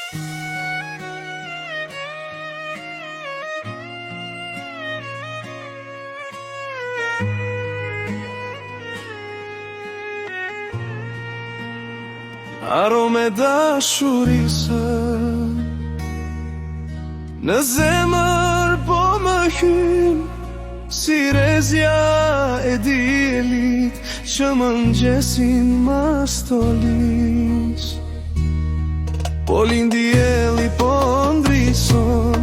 Arome dashurisë në zemër po më hyn, si rezja e diellit që mëngjesin mastolis. Po lind dielli po ndrison,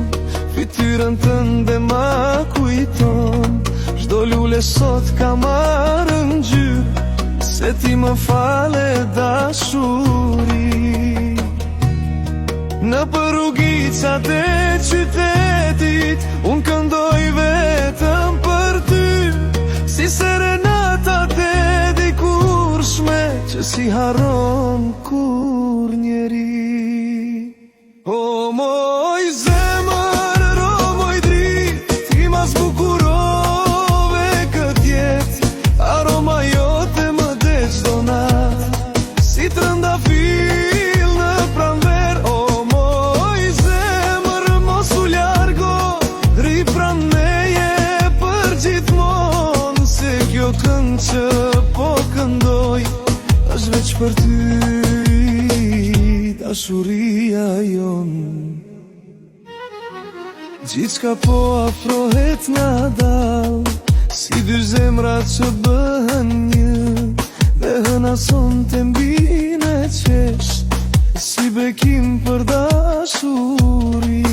fytyrën tënde ma kujton. Çdo lule sot ka marrë ngjyrë, se ti më fale dashuri. Në për rrugicat e qytetit unë këndoj vetëm për ty, si serenatat e dikurshme që si haron kur njeri. O moj zemër, o moj dritë, ti ma zbukurove këtë jetë. Aroma jote më dhe çdo natë, si trëndafil në pranver. O moj zemër, mos u largo, rri pran meje për gjithmonë, se kjo këngë që po këndoj është veç për ty, dashuria jon. Gjithçka po afrohet ngadalë, si dy zemra që bëhen një, dhe hënason të mbine qesh, si bekim për dashuri.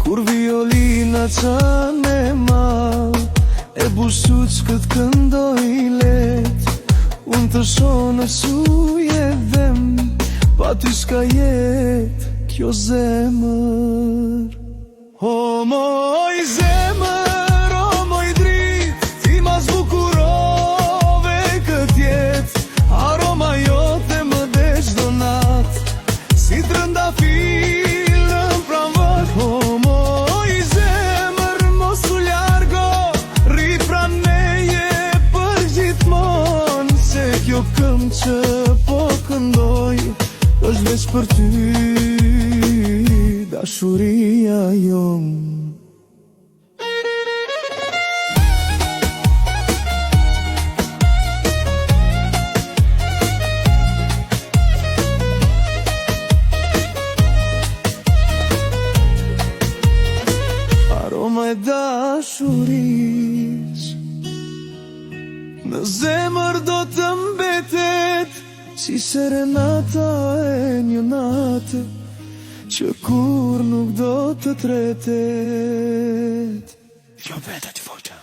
Kur violina qanë me mal, e bushuq këtë këndoj let, unë të shonë suje dhem, pa ty s'ka jet kjo zemër. O moj zemër, o moj dritë, ti ma zbukurove këtë jetë. Aroma jote më dhe çdo natë, si trëndafil në pranver. O moj zemër, mos u largo, rri pran meje për gjithmonë, se kjo këngë që po këndoj është veç për ty, dashuria jon. Aroma e dashurisë në zemër do të mbetet, si serenata e një natë që kur nuk do të tretet. Jo vetë të foqa.